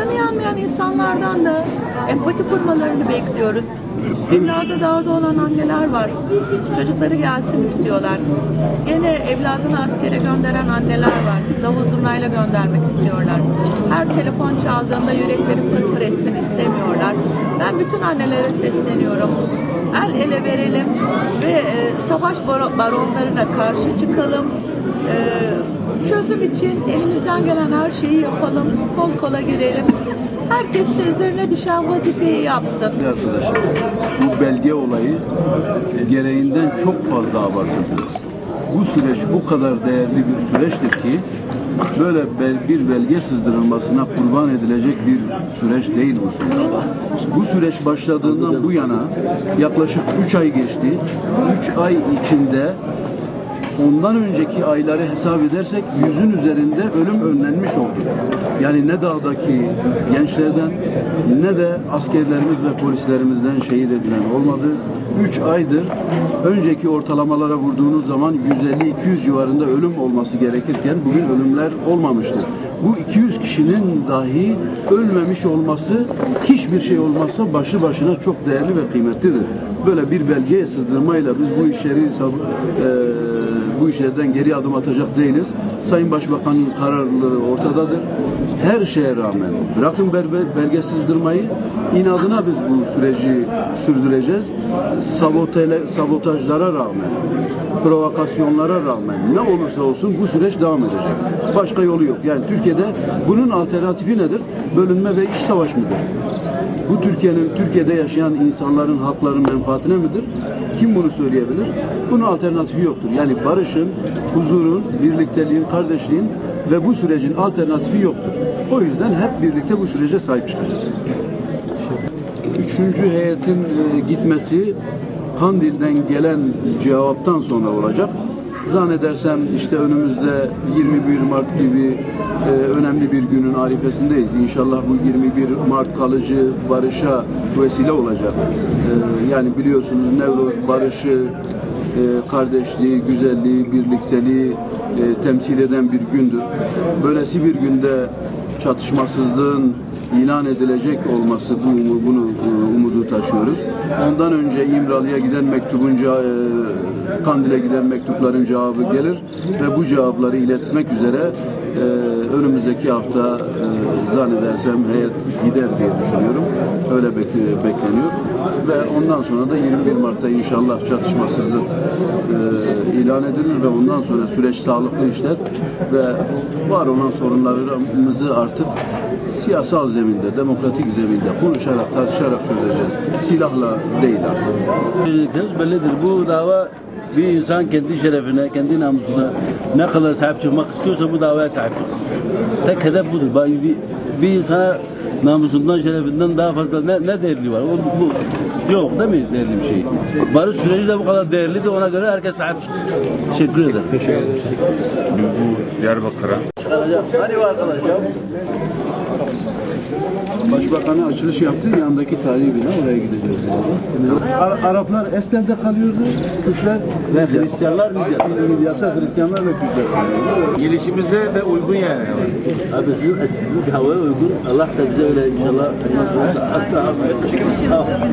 canı yanmayan insanlardan da empati kurmalarını bekliyoruz. Evladı dağda olan anneler var. Çocukları gelsin istiyorlar. Gene evladını askere gönderen anneler var. Davul zurnayla göndermek istiyorlar. Her telefon çaldığında yürekleri pırpır etsin istemiyorlar. Ben bütün annelere sesleniyorum. El ele verelim ve savaş baronlarına karşı çıkalım. Çözüm için elimizden gelen her şeyi yapalım. Kol kola girelim. Herkes de üzerine düşen vazifeyi yapsın. Arkadaşlar, bu belge olayı gereğinden çok fazla abartıldı. Bu süreç bu kadar değerli bir süreçtir ki böyle bir belge sızdırılmasına kurban edilecek bir süreç değil bu süreç. Bu süreç başladığından bu yana yaklaşık 3 ay geçti. 3 ay içinde ondan önceki ayları hesap edersek 100'ün üzerinde ölüm önlenmiş oldu. Yani ne dağdaki gençlerden ne de askerlerimiz ve polislerimizden şehit edilen olmadı. 3 aydır önceki ortalamalara vurduğunuz zaman 150-200 civarında ölüm olması gerekirken bugün ölümler olmamıştır. Bu 200 kişinin dahi ölmemiş olması hiçbir şey olmazsa başlı başına çok değerli ve kıymetlidir. Böyle bir belgeye sızdırmayla biz bu işlerden geri adım atacak değiliz. Sayın Başbakan'ın kararlılığı ortadadır. Her şeye rağmen bırakın belge sızdırmayı, inadına biz bu süreci sürdüreceğiz. Sabotajlara rağmen, provokasyonlara rağmen ne olursa olsun bu süreç devam edecek. Başka yolu yok. Yani Türkiye'de bunun alternatifi nedir? Bölünme ve iç savaş mıdır? Bu Türkiye'de yaşayan insanların hakların menfaatine midir? Kim bunu söyleyebilir? Bunun alternatifi yoktur. Yani barışın, huzurun, birlikteliğin, kardeşliğin ve bu sürecin alternatifi yoktur. O yüzden hep birlikte bu sürece sahip çıkacağız. Üçüncü heyetin gitmesi Kandil'den gelen cevaptan sonra olacak. Zannedersem işte önümüzde 21 Mart gibi önemli bir günün arifesindeyiz. İnşallah bu 21 Mart kalıcı barışa vesile olacak. Yani biliyorsunuz Nevruz barışı, kardeşliği, güzelliği, birlikteliği temsil eden bir gündür. Böylesi bir günde çatışmasızlığın ilan edilecek olması bunu umudu taşıyoruz. Ondan önce İmralı'ya giden Kandil'e giden mektupların cevabı gelir ve bu cevapları iletmek üzere önümüzdeki hafta zannedersem heyet gider diye düşünüyorum. Öyle bekleniyor. Ve ondan sonra da 21 Mart'ta inşallah çatışmasızlık ilan edilir ve ondan sonra süreç sağlıklı işler ve var olan sorunlarımızı artık siyasal zeminde, demokratik zeminde konuşarak, tartışarak çözeceğiz. Silahla değil artık. Bellidir. Bu dava bir insan kendi şerefine, kendi namusuna ne kadar sahip çıkmak istiyorsa bu davaya sahip çıksın. Tek hedef budur. Bir insana namusundan, şerefinden daha fazla ne değerli var? Bu yok değil mi değerli bir şey? Barış süreci de bu kadar değerli de ona göre herkes sahip çıksın. Teşekkür ederim. Teşekkür ederim. Biz bu Diyarbakır'a hadi arkadaşlar. Başbakanı açılış yaptı. Yanındaki tarihi bina oraya gideceğiz. Araplar Estel'de kalıyordu. Kürtler ve Hristiyanlar Midyat'ta Hristiyanlar ve Kürtler kalıyordu. gelişimize de uygun yani. Abi sizin esniniz havaya uygun. Allah da bize öyle inşallah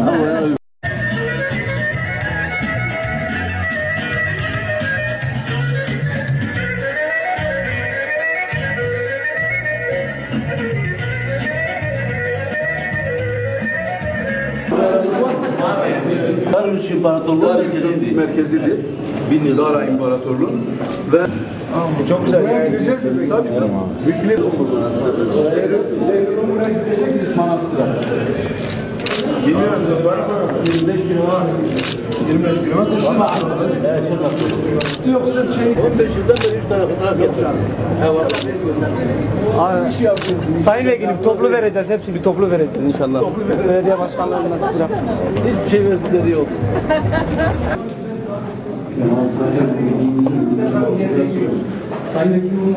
havaya uygun. Barış İmparatorluğu merkezidir. Dara İmparatorluğu ve Çok güzel. tabii. Büyük Biliyorsunuz var mı? 25 kilometre yoksa 15 yıldan beri 3 tane fotoğraf yapıyorum. Sayın Vekilim toplu vereceğiz. Hepsini toplu vereceğiz inşallah. Belediye başkanlarına Hiçbir şey verdikleri yok. Sayın Vekilim